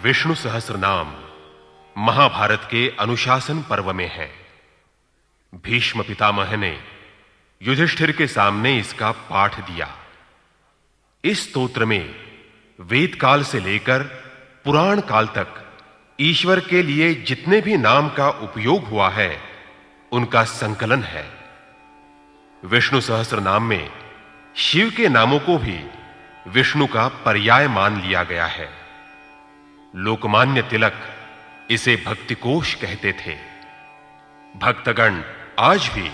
विष्णु सहस्रनाम महाभारत के अनुशासन पर्व में है। भीष्म पितामह ने युधिष्ठिर के सामने इसका पाठ दिया। इस स्तोत्र में वेद काल से लेकर पुराण काल तक ईश्वर के लिए जितने भी नाम का उपयोग हुआ है उनका संकलन है। विष्णु सहस्रनाम में शिव के नामों को भी विष्णु का पर्याय मान लिया गया है। लोकमान्य तिलक इसे भक्तिकोश कहते थे। भक्तगण आज भी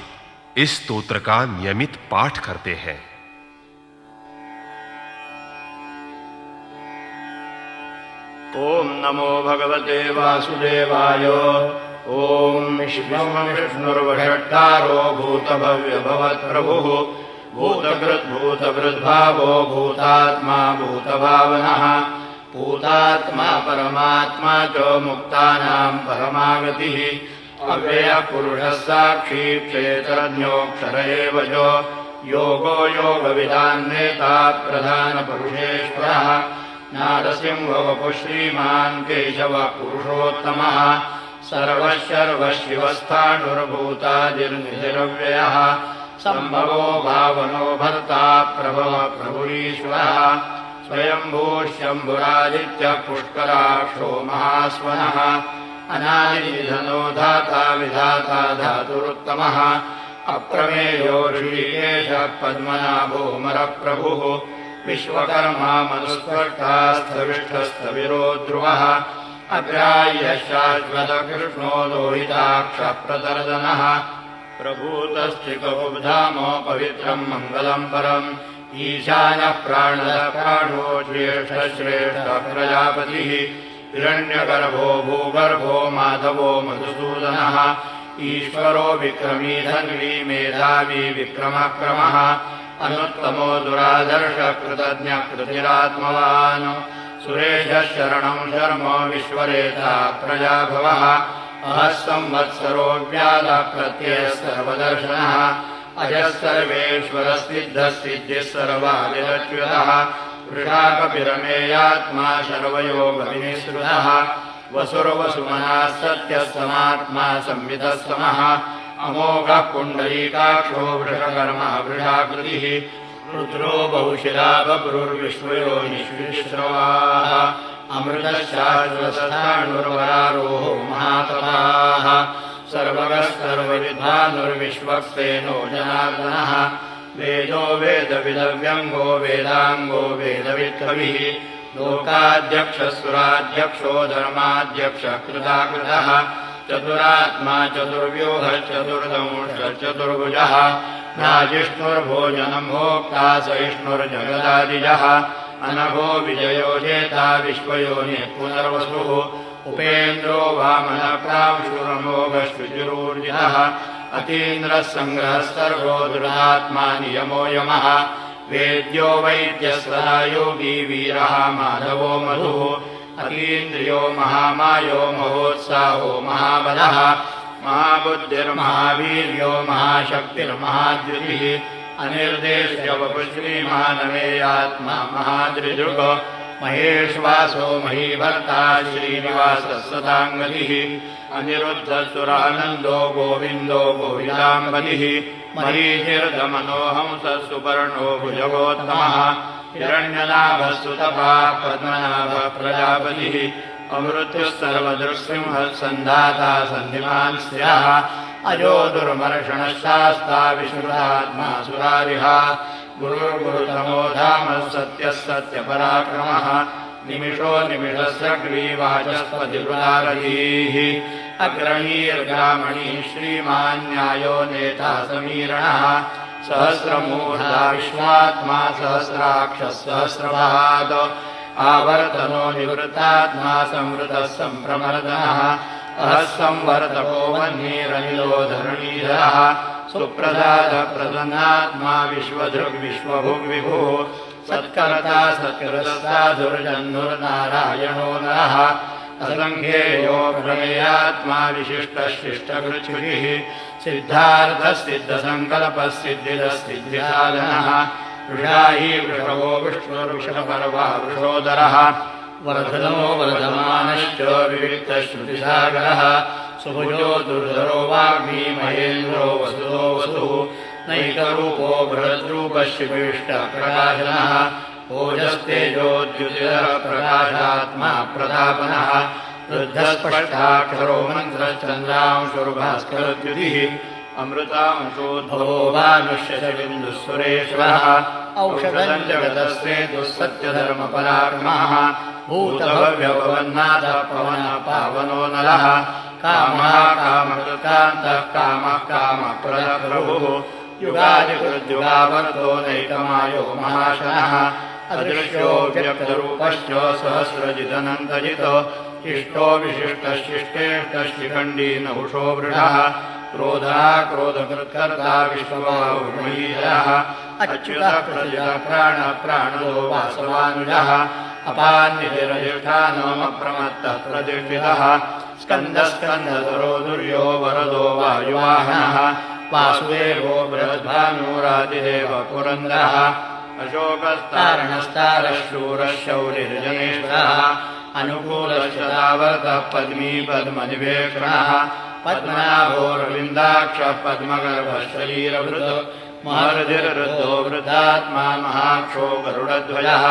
इस स्तोत्र का नियमित पाठ करते हैं। ओम नमो भगवते वासुदेवाय। ओम विष्णुर्वषट्कारो भूतभव्य भवत्प्रभुः भूतकृद्भूतभृद्भावो भूतात्मा भूतभावनः भूतात्मा परमात्मा च मुक्तानां परमागतिः अव्ययः पुरुषः साक्षी क्षेत्रज्ञोऽक्षर एव च योगो योगविदान्नेता प्रधानपुरुषेश्वरः नारसिंहो वपुः श्रीमान् केशवः पुरुषोत्तमः सर्वशर्वशिवस्थाणुर्भूतादिर्निधिरव्ययः सम्भवो भावनो भर्ता प्रभवः प्रभुरीश्वरः स्वयंभूः शम्भुरादित्यः पुष्कराक्षो महास्वनः अनादिनिधनो धाता विधाता धातुरुत्तमः अप्रमेयो ऋषिकेशः पद्मनाभो मरप्रभुः विश्वकर्मा मनुस्पर्शास्थविष्ठस्थविरो ध्रुवः अग्राह्यः शाश्वतकृष्णो लोहिताक्षः प्रतर्दनः प्रभूतस्त्रिकबुधामो पवित्रं मङ्गलं परम् ईशानः प्राणः प्राणो ज्येष्ठश्रेष्ठः प्रजापतिः हिरण्यगर्भो भूगर्भो माधवो मधुसूदनः ईश्वरो विक्रमी धन्वी मेधावी विक्रमक्रमः अनुत्तमो दुरादर्शः कृतज्ञः कृतिरात्मवान् सुरेशः शरणं शर्मो विश्वरेता प्रजाभवः अहः संवत्सरो व्याधः प्रत्ययः सर्वदर्शनः अजः सर्वेश्वरः सिद्धः सिद्धिः सर्वादिरच्युतः वृषाकपिरमेयात्मा सर्वयोगविनिसृतः वसुर्वसुमनः सत्यः समात्मा संवितः समः अमोघः पुण्डरीकाक्षो वृषकर्मा वृषाकृतिः रुद्रो बहुशिरा बभ्रुर्विश्वयोनिश्विश्रवाः अमृतः शाश्वतस्थाणुर्वरारोहो महातपाः सर्वगः सर्वविद्वानुर्विश्वक्सेनो जनार्दनः वेदो वेदविदव्यङ्गो वेदाङ्गो वेदवित्कविः लोकाध्यक्षः सुराध्यक्षो धर्माध्यक्षः कृताकृतः चतुरात्मा चतुर्व्यूहः चतुर्दंशः चतुर्भुजः नाजिष्णुर्भोजनं भोक्ता सहिष्णुर्जगदादिजः अनघो विजयो जेता विश्वयोनिः पुनर्वसुः उपेन्द्रो वामनप्रांशुरमोघश्रुचिरूर्जितः अतीन्द्रः सङ्ग्रहः सर्वो दुरात्मा नियमो यमः वेद्यो वैद्यः सदा योगी वीरः माधवो मधुः अतीन्द्रियो महामायो महोत्साहो महाबलः महाबुद्धिर्महावीर्यो महाशक्तिर्महाद्युतिः अनिर्देश्य वपुः श्रीमानमेयात्मा महादृजृग महेश्वासो महीभर्ता श्रीनिवासः सदाङ्गतिः अनिरुद्धसुरानन्दो गोविन्दो गोविदाम्बतिः मरीचिर्दमनोहंसः सुपर्णो भुजगोत्तमः हिरण्यनाभः सुतपः पद्मनाभः प्रजापतिः अमृत्युः सर्वदृक्सिंहः सन्धाता सन्धिमान् स्याः अजो दुर्मर्षणः शास्ता विष्णुरात्मा सुरारिः गुरुर्गुरुतमो धामः सत्यः सत्यपराक्रमः निमिषो निमिषस्रग्रीवाचस्पतिवृदारधीः अग्रणीर्ग्रामणी श्रीमान्यायो नेता समीरणः सहस्रमूर्धा विश्वात्मा सहस्राक्षः सहस्रपाद आवर्तनो निवृत्तात्मा संवृतः सम्प्रमर्दनः अहः संवर्तको वह्निरनिलो धरणीधरः सुप्रसादः प्रसन्नात्मा विश्वभुग्विभुः सत्कर्ता सत्कृतसाधुर्जन्धुर्नारायणो नरः असङ्ख्येयो प्रमेयात्मा विशिष्टः शिष्टकृच्छुरिः सिद्धार्थः सिद्धसङ्कल्पः सिद्धिदः सिद्धिसाधनः वृषाही वृषभो विष्णुर्विष्णुपर्वः वृषोदरः वर्धनो वर्धमानश्च विविक्तश्रुतिसागरः सुभुजो दुर्धरो वाग्मी महेन्द्रो वसुतो वसुः नैकरूपो बृहद्रूपशिविष्टप्रकाशनः ओजस्तेजोद्युतिरः प्रकाशात्मा प्रतापनः वृद्धस्पष्टाक्षरो मन्त्रश्चन्द्रांशुर्भास्करद्युतिः अमृतांशोद्भवो वानुष्यशबिन्दुस्वरेश्वरः औषधं जगतस्तेतुः सत्यधर्मपराक्रमः भूतभव्यभवन्नाथः पवनः पावनो नरः कामः कामकृत्कान्तः कामः कामप्रदप्रभुः युगादिकृद्युगावर्तो नैकमायो महाशनः अदृश्यो व्यक्तरूपश्च सहस्रजितनन्तजितो इष्टो विशिष्टशिष्टेष्टशिखण्डी नहुषो वृषः क्रोधः क्रोधकृत्कर्ता विश्वबाहुर्महीधरः अच्युतः प्रजः प्राणः प्राणदो वासवानुजः अपान्निधिरधिष्ठानमप्रमत्तः प्रतिष्ठितः स्कन्दस्कन्धधरो दुर्यो वरदो वायुवाहनः वासुदेवो बृहद्भानुरादिदेव पुरन्दरः अशोकस्तारणस्तारः शूरः शौरिर्जनेश्वरः अनुकूलश्चदावर्तः पद्मी पद्मनिवेक्षणः पद्मनाभोरविन्दाक्षः पद्मगर्भः शरीरभृत् महर्षिर्वृद्धो वृद्धात्मा महाक्षो गरुडध्वजः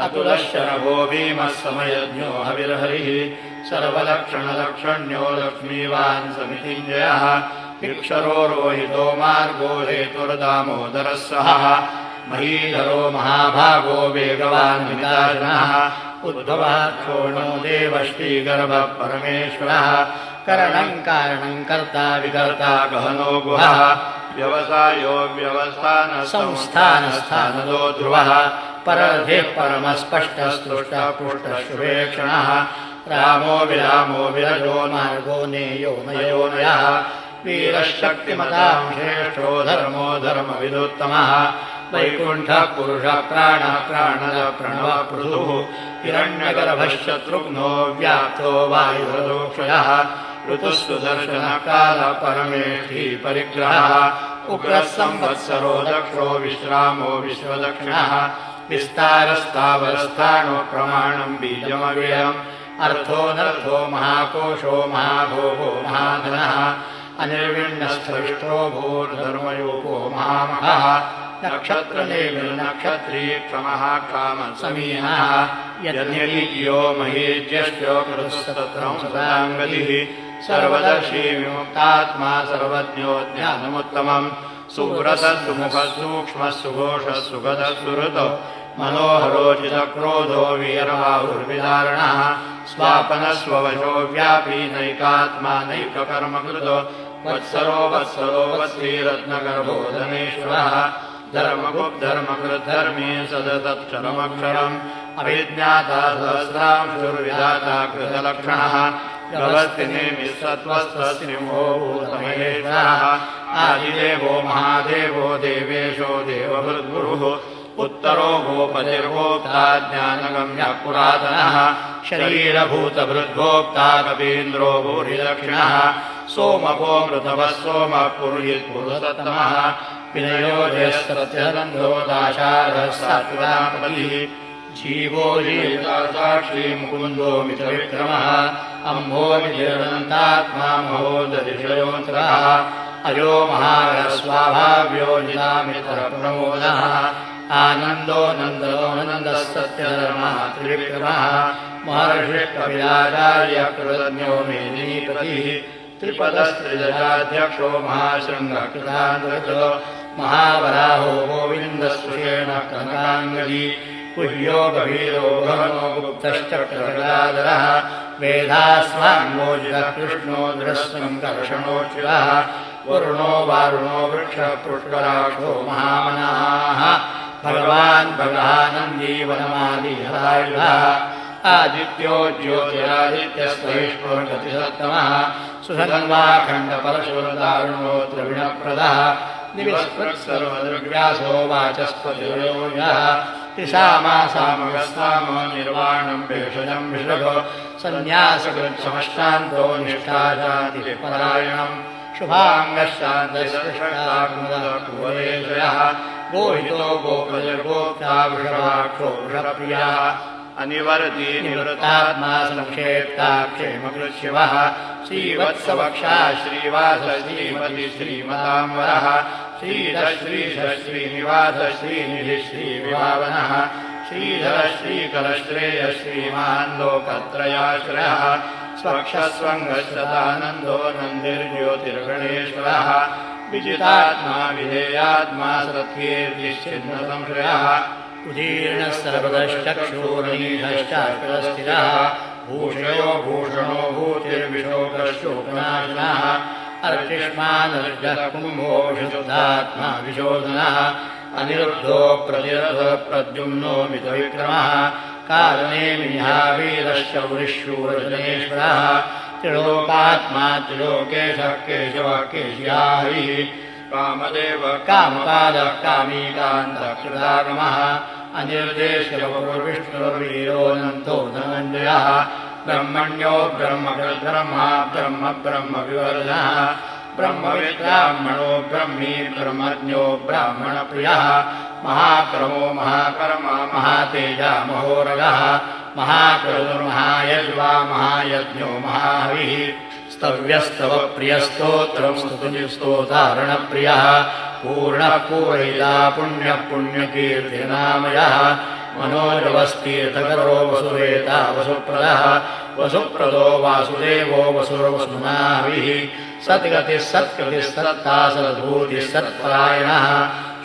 अतुलश्चरभो भीमः समयज्ञो हविर्हरिः सर्वलक्षणलक्षण्यो लक्ष्मीवान् समितिञ्जयः इक्षरो रोहितो मार्गो हेतुर्दामोदरः सहः महीधरो महाभागो वेगवान् विदाशनः उद्भवः क्षोणो देवश्रीगर्भः परमेश्वरः करणं कारणं कर्ता विकर्ता गहनो गुहः व्यवसायो व्यवस्थानः संस्थानस्थानदो ध्रुवः परर्धिः परमस्पष्टस्तुष्टः पुष्टः शुभेक्षणः रामो विरामो विरजो मार्गो नेयो नयो नयः वीरशक्तिमतां श्रेष्ठो धर्मो धर्मविदुत्तमः वैकुण्ठः पुरुषः प्राणः प्राणदः प्रणवः पृथुः हिरण्यगर्भश्शत्रुघ्नो व्याप्तो वायुरदोक्षयः ऋतुः सुदर्शनः कालः परमेष्ठी परिग्रहः उग्रः संवत्सरो दक्षो विश्रामो विश्वदक्षिणः विस्तारस्तावरस्थाणो प्रमाणं बीजमव्ययम् अर्थोऽनर्थो महाकोशो महाभोगो महाधनः अनिर्विण्णस्थविष्टो भूर्धर्मयोगो महामहः नक्षत्रनिर्नक्षत्री क्षमः कामः समीहः यज्ञयो महीज्यश्चो कृतस्तत्रं सदाङ्गतिः सर्वदर्शी विमुक्तात्मा सर्वज्ञो ज्ञानमुत्तमम् सुव्रतः सुमुखः सूक्ष्मः सुघोषः सुगतः सुहृतो मनोहरोचितक्रोधो वीरबाहुर्विदारणः स्वापनः स्ववशो व्यापी नैकात्मा नैककर्मकृतो वत्सरो वत्सरो वत्सीरत्नगर्भो धनेश्वरः धर्मगुप्धर्मकृद्धर्मी सदतक्षरमक्षरम् अभिज्ञाता सहस्रांशुर्विधाता कृतलक्षणः गवस्तिनिमिषत्वस्तसिंहो भूतमहेश्वरः आदिदेवो महादेवो देवेशो देवभृद्गुरुः उत्तरो गोपतिर्गोप्ता ज्ञानगम्यः पुरातनः शरीरभूतभृद्गोप्ता कपीन्द्रो भूरिदक्षिणः सोमको मृतवः सोमः पुरुहित् पुरुषोत्तमः विनयोजयस्तरत्यनन्दो दाशारः सात्विकापतिः जीवो जीवितासाक्षी मुकुन्दो मित्रविक्रमः अम्भोनिधिरनन्तात्मा महोदधिषयोऽन्तरः अजो महारस्वाभाव्यो निदामित्रप्रमोदः आनन्दो नन्दो नन्दः सत्यधर्मः त्रिविक्रमः महर्षिः कपिलाचार्यः कृतज्ञो मेदिनीपतिः त्रिपदस्त्रिदशाध्यक्षो महाशृङ्गकृतान्तरतो महावराहो गोविन्दस्वशेन कनकाङ्गदी कुह्यो गभीरो गहनो गुप्तश्चक्रगदाधरः वेदास्वान्मोजितः कृष्णो दृश्यङ्कर्षणोच्युतः वरुणो वारुणो वृक्षः पुष्कराक्षो महामनाः भगवान् भगानन्दी वनमालिहरायुधः आदित्यो ज्योतिरादित्यस्वैष्णोर्गतिसत्तमः सुधन्वाखण्डपरशुरदारुणो द्रविणप्रदः दिवस्पृक्सर्वदृग्व्यासो वाचस्पतिर्योजः त्रिसामासामगस्तामो निर्वाणं भेषजं विषभो सन्न्यासकृत्समश्चान्तो निष्ठाचातिपरायणम् शुभाङ्गश्चान्तः गोहितो गोपतिर्गोप्ता वृषभाक्षो वृषप्रियः अनिवर्ती निवृत्तात्मा संक्षेप्ता क्षेमकृच्छिवः श्रीवत्सवक्षा श्रीवास श्रीमति श्रीमताम्बरः श्रीधश्रीश श्रीनिवास श्रीनिधि श्रीविभावनः श्रीधर श्रीकरश्रेय श्रीमान् लोकत्रयाश्रयः स्वक्षस्वङ्गश्रदानन्दो नन्दिर्ज्योतिर्गणेश्वरः विजितात्मा विधेयात्मा सत्कीर्तिश्चिन्नसंशयः उदीर्णः सर्वतश्चक्षुर्निधश्चास्थिरः भूषयो भूषणो भूतिर्विशोकशोकनाशनः अर्चिष्मानर्जः कुम्भो विशुद्धात्मा विशोधनः अनिरुद्धो प्रतिरथ प्रद्युम्नो मितविक्रमः कालनेमिहावीरश्चौरिशूरजनेश्वरः त्रिलोकात्मा त्रिलोकेशः केशवः केशियाहरिः कामदेव कामपादः कामीकान्तः कृतागमः अनिर्देशविष्णुर्वीरोऽनन्तो धनञ्जयः ब्रह्मण्यो ब्रह्मकृद्ब्रह्मा ब्रह्म ब्रह्मविवर्धनः ब्रह्मविद्ब्राह्मणो ब्रह्मी ब्रह्मज्ञो ब्राह्मणप्रियः महाक्रमो महाकर्मा महातेजा महोरगः महाक्रतुर्महायज्वा महायज्ञो महाहविः स्तव्यस्तव प्रियस्तोत्रं स्तुतिस्तोतारणप्रियः पूर्णः पूरयिता पुण्यः पुण्यकीर्तिनामयः मनोजवस्तीर्थकरो वसुरेता वसुप्रदः वसुप्रदो वासुदेवो वसुरवसुनाभिः सद्गतिः सत्कृतिस्तत्ता सद्भूतिः सत्परायणः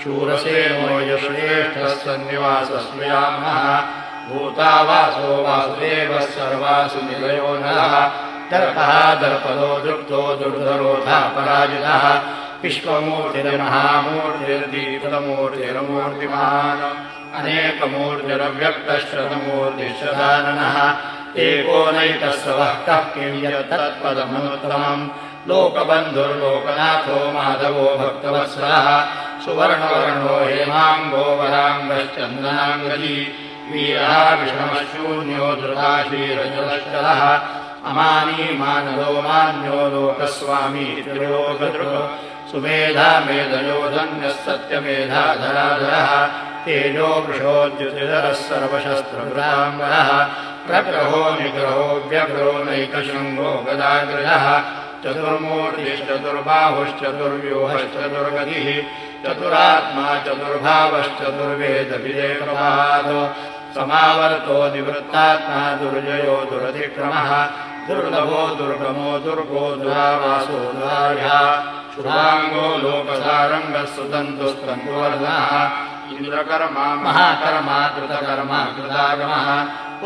शूरसेनो यश्रेष्ठः सन्निवासस्मयामः भूतावासो वासुदेवः सर्वासु निलयो नरः दर्पः दर्पदो दृप्तो दुर्धरोधा पराजितः विश्वमूर्तिर्महामूर्तिर्दीप्तमूर्तिर्मूर्तिमान् अनेकमूर्तिरव्यक्तश्रतमूर्तिश्रदाननः एकोनैकस्वः कः किं यत्तत्पदमुत्तमम् लोकबन्धुर्लोकनाथो माधवो भक्तवत्सलः सुवर्णवर्णो हेमाङ्गो वराङ्गश्चन्दनाङ्गजी वीरः विषमशून्यो धृताशीरजलश्चलः अमानी मानदो मान्यो लोकस्वामी त्रिलोकदृक् सुमेधा मेधयो धन्यः सत्यमेधाधराधरः तेजो वृषोद्युतिधरः सर्वशस्त्रभृताम्बरः प्रग्रहो निग्रहो व्यग्रो नैकशृङ्गो गदाग्रजः चतुर्मूर्तिश्चतुर्बाहुश्चतुर्व्यूहश्चतुर्गतिः चतुरात्मा चतुर्भावश्चतुर्वेदविदेकपाद समावर्तो निवृत्तात्मा दुर्जयो दुरतिक्रमः दुर्लभो दुर्गमो दुर्गो दुरावासो दुरार्यः शुभाङ्गो लोकसारङ्गः सुतन्तुस्तन्तुवर्धनः इन्द्रकर्मा महाकर्मा कृतकर्मा कृतागमः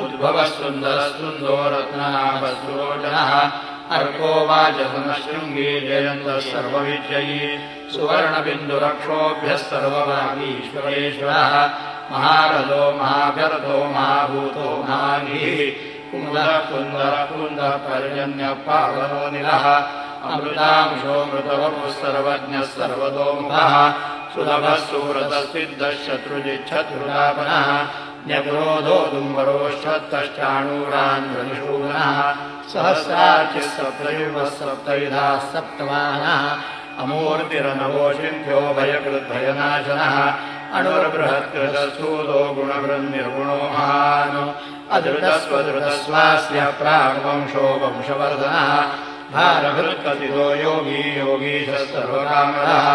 उद्भवः सुन्दरः सुन्दो रत्ननाभस्सुलोचनः अर्को वाचसनशृङ्गी जयन्तः सर्वविजयी सुवर्णबिन्दुरक्षोभ्यः सर्वभागीश्वरेश्वरः महारथो महाभरतो महाभूतो महागीः कुमुदः कुन्दरः कुन्दः पर्जन्यः पावनो निलः अमृतांशो मृतवपुः सर्वज्ञः सर्वतोमुखः सुलभः सुव्रतः सिद्धः शत्रुजिच्छत्रुतापनः न्यक्रोधो दुम्बरोश्चत्तश्चाणूरान्ध्रनिषूदनः सहस्रार्चिः सप्तयुगः सप्तविधाः सप्तवाहनः अमूर्तिरनवोषिन्त्यो भयकृद्भयनाशनः अणुर्बृहत्कृतस्थूलो गुणवृन्निर्गुणो महान् अधृतस्वधृतस्वास्य प्राग्वंशो वंशवर्धनः भारभृत्कथितो योगी योगीशः सर्वकामरः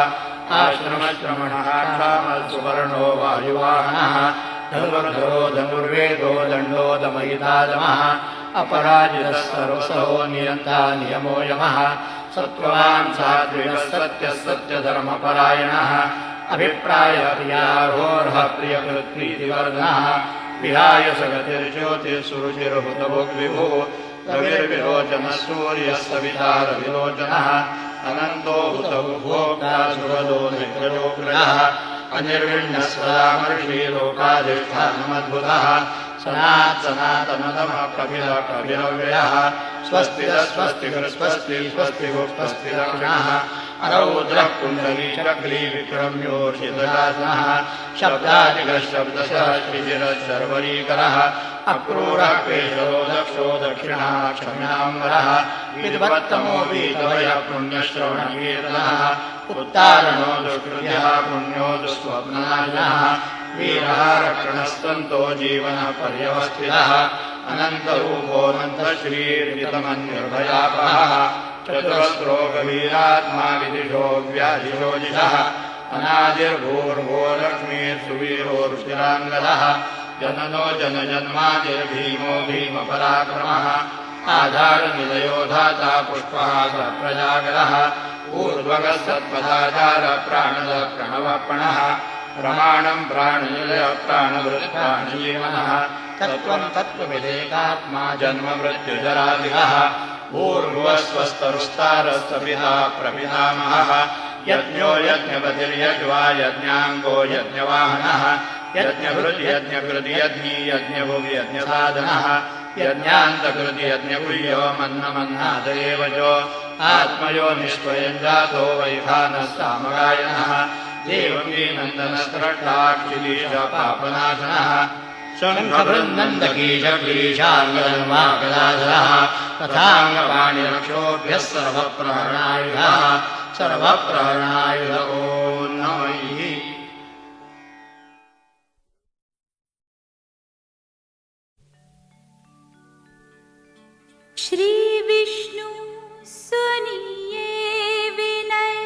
आश्रमश्रमणः क्षामः सुवर्णो वायुवाहनः धनुर्धरो धनुर्वेदो दण्डो दमयितादमः अपराजितः सर्वसहो नियन्ता नियमो यमः सत्त्ववान् सात्विकः सत्यः सत्यधर्मपरायणः अभिप्रायप्रियार्होर्हः प्रियकृत्प्रीतिवर्धनः विहाय सगतिर्ज्योतिर्सुरुचिर्हुतभुग्विभुः रविर्विलोचनः सूर्यः सविता रविलोचनः अनन्तो हुतभुभोक्ता सुहदो निग्रजोग्रहः अनिर्विण्णः स्वरामर्षि लोकाधिष्ठानमद्भुतः सनातनतमः कपिलः कपिलव्ययः स्वस्तिदः स्वस्तिकृस्वस्ति स्वस्तिभुः स्वस्तिदक्षिणः अरौद्रः कुण्डली चक्ली विक्रम्योर्षितशासनः शब्दादिकः शब्दशः श्रीजिरः शर्वरीकरः अक्रूरः केशरो दक्षो दक्षिणः क्षम्याम्बरः विद्वत्तमो वीतवयः पुण्यश्रवणकीर्तनः उत्तारणो दुष्कृत्यः पुण्यो दुःस्वप्ननाशनः वीरः रक्षणस्तन्तो जीवनः पर्यवस्थितः अनन्तरूपोऽनन्तश्रीर्जितमन्निर्भयापहः चतुरस्रो गभीरात्मा विदिशो व्याधिशोजितः अनादिर्भूर्भो लक्ष्मीर्सुवीरोरुचिराङ्गदः जननो जनजन्मादिर्भीमो भीमपराक्रमः आधारनिलयो धाता पुष्पः सप्रजागरः ऊर्ध्वगः सत्पदाचार प्राणदः प्रणवपणः प्रमाणं प्राणनिलय प्राणभृत् प्राणजीवनः तत्त्वं तत्त्वविदेकात्मा जन्ममृत्युजरादिगः ऊर्ध्वस्वस्तरुस्तारस्तपिता प्रपितामहः यज्ञो यज्ञपतिर्यज्वा यज्ञाङ्गो यज्ञवाहनः यज्ञभृत् यज्ञकृत् यज्ञी यज्ञभुवि यज्ञसाधनः यज्ञान्तकृति यज्ञगुह्यो मन्नमन्नादेव च आत्मयो निष्प्रयं जातो वैखानः सामगायनः देवकी नन्दनस्रष्टाक्षिलीश पापनाशनः शङ्खभृन्नन्दकीशक्लीशाङ्गधर्मागदाधरः तथाङ्गपाणिरक्षोभ्यः सर्वप्रहरणायुधः सर्वप्रहरणायुध ॐ नमः। श्री विष्णु सुनिए विनय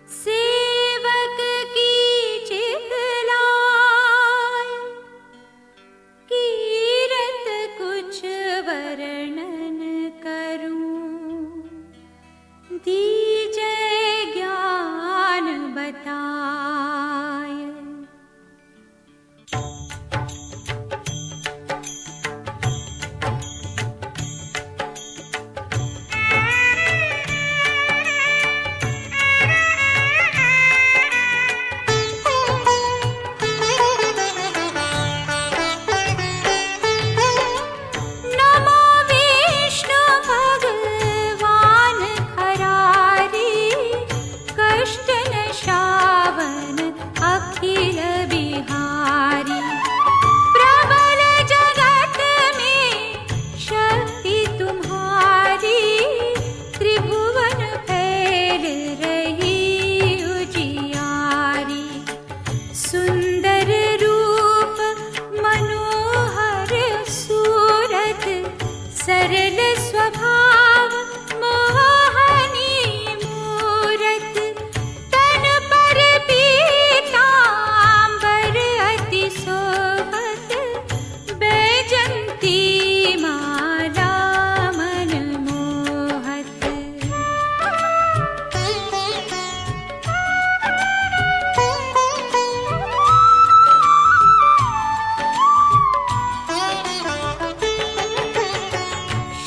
सेवक की चितलाय कीरत कुछ वर्णन करूं दीजय ज्ञान बताय। सरल स्वभाव मोहनी मूरत तन पर पीतांबर अति शोभत बैजंती माला मन मोहत।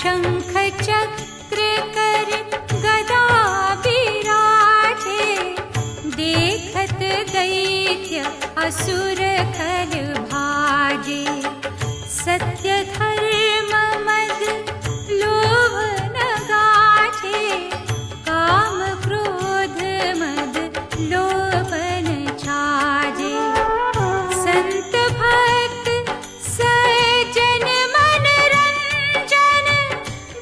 शंख चक्र कर गदा विराजे देखत दैत्य असुर खल भाजे। सत्य धर्म मद लोभ न गाजे काम क्रोध मद लोभ न छाजे। संत भक्त सज्जन मन रंजन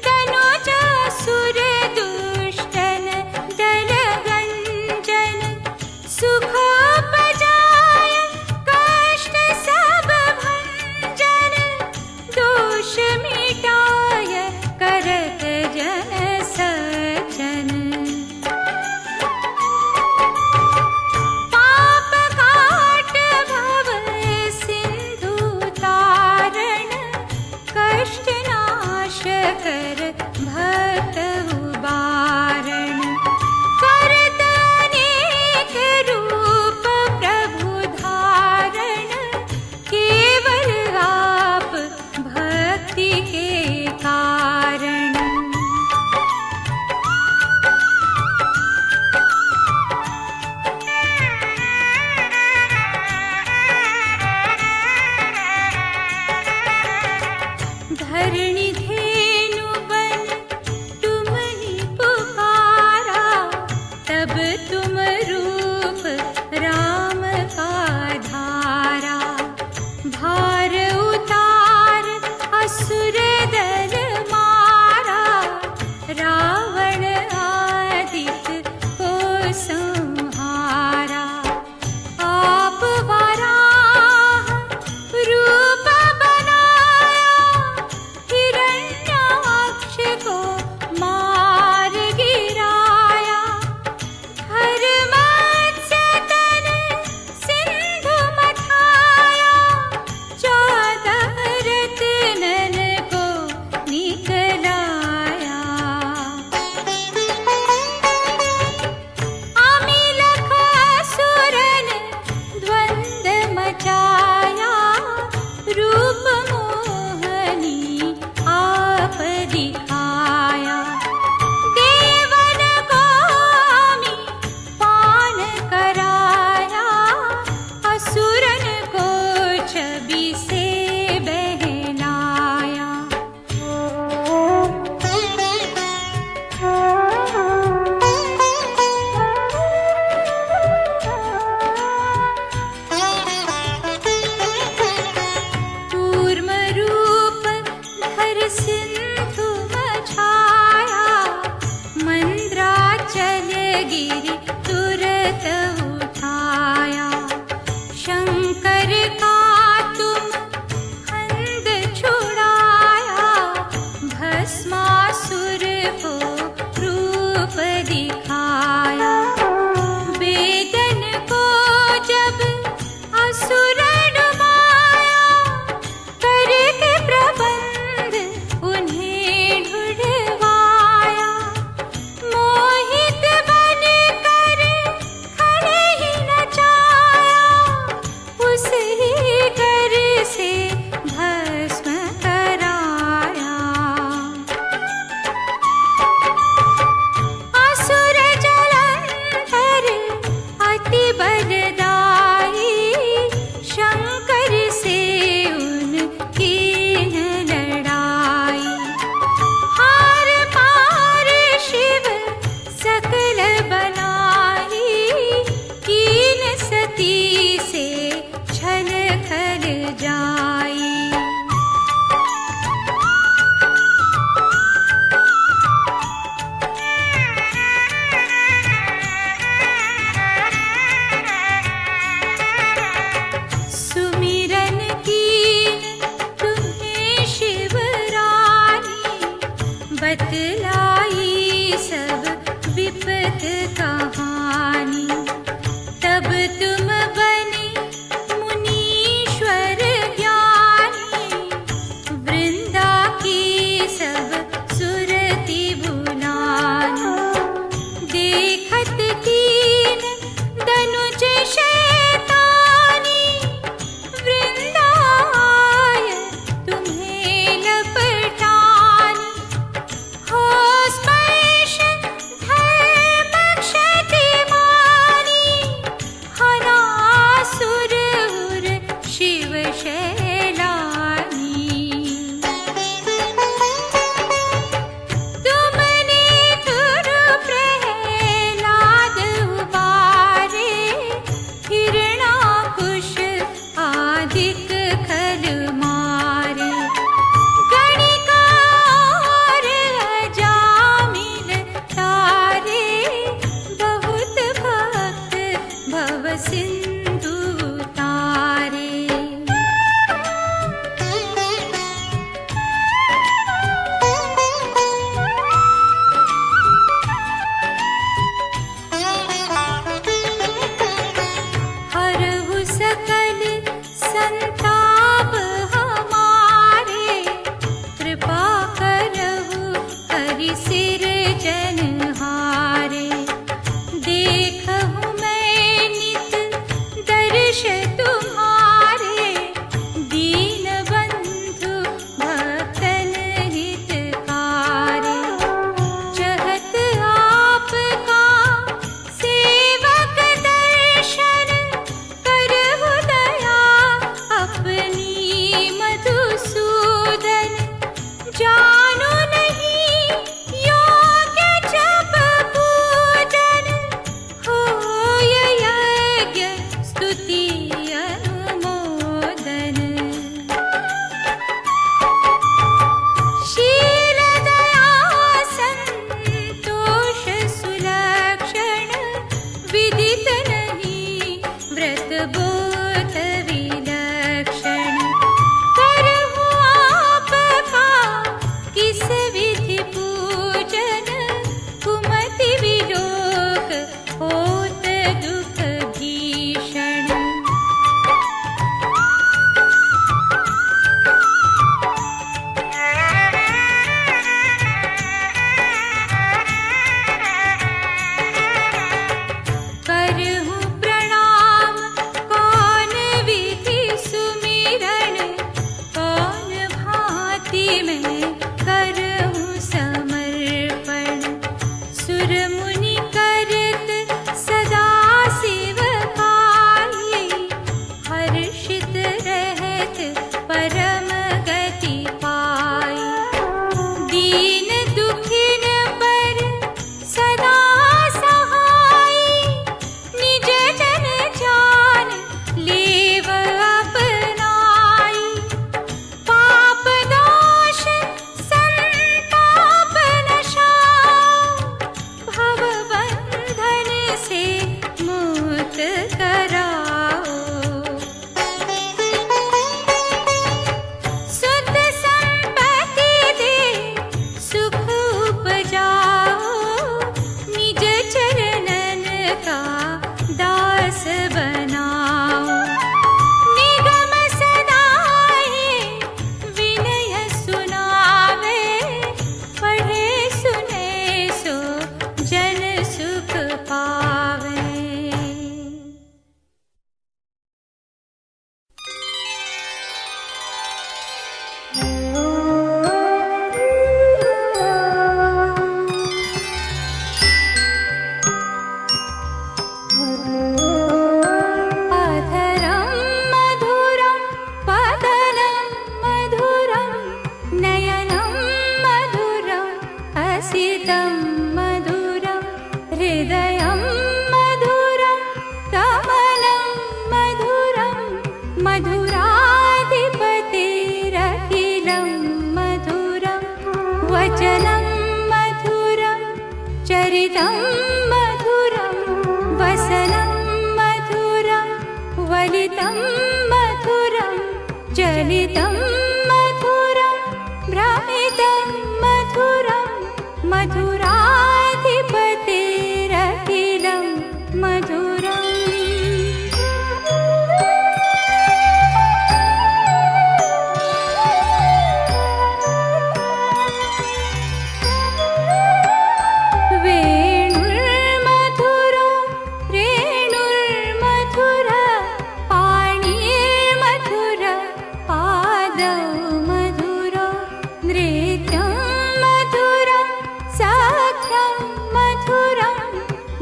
दनुज असुर दुष्टन दल गंजन सुखोपजाय कष्ट सब भंजन दोष मिटाय करत जन सज्जन। पाप काट भव सिंधु तारण कष्ट नाश कर भक्त उबारण। करत अनेक रूप प्रभु धारण केवल आप भक्ति के कारण। धरणी धेनु बन तुम ही पुकारा तब तुम रूप राम का धारा। भार उतार असुर दल मारा रावण आदित को संहारा। आप वारा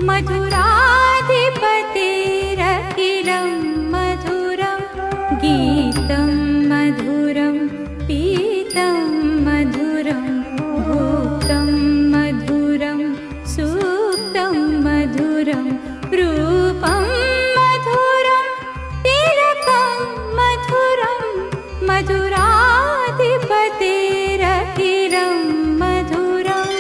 मधुराधिपतेरखिलं मधुरं गीतं मधुरं पीतं मधुरं भुक्तं मधुरं सुप्तं मधुरं रूपं मधुरं तिलकं मधुरं मधुराधिपतेरखिलं मधुरम्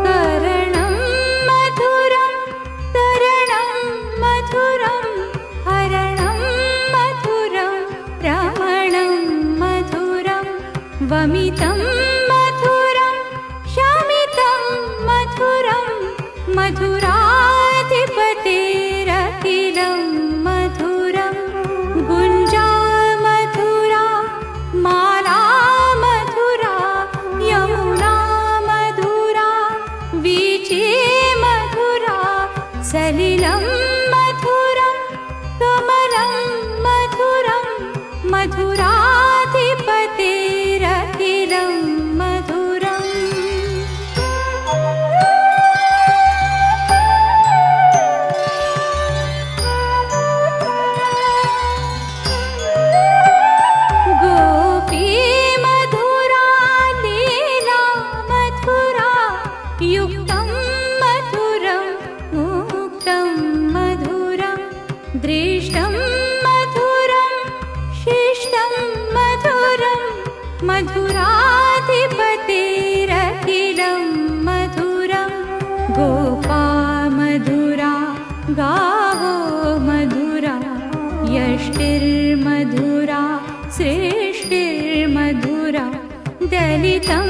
करणं मधुरं तरणं मधुरं हरणं मधुरं रमणं मधुरं वमितं मधुरं शमितं मधुरं मधुराधिपतेरखिलं मधुरं गुञ्जा मधुरा माला मधुरा यमुना मधुरा वीची मधुरा सलिलं मधुरं कमलं मधुरं मधुराधिपतेरखिलं मधुरम् गोपी मधुरा लीला मधुरा युक्तं मधुरं मुक्तं मधुरं दृष्टं मधुरं शिष्टं मधुरं मधुराधिपतेरखिलं मधुरं गोपा मधुरा गावो मधुरा यष्टिर्मधुरा सृष्टिर्मधुरा दलितं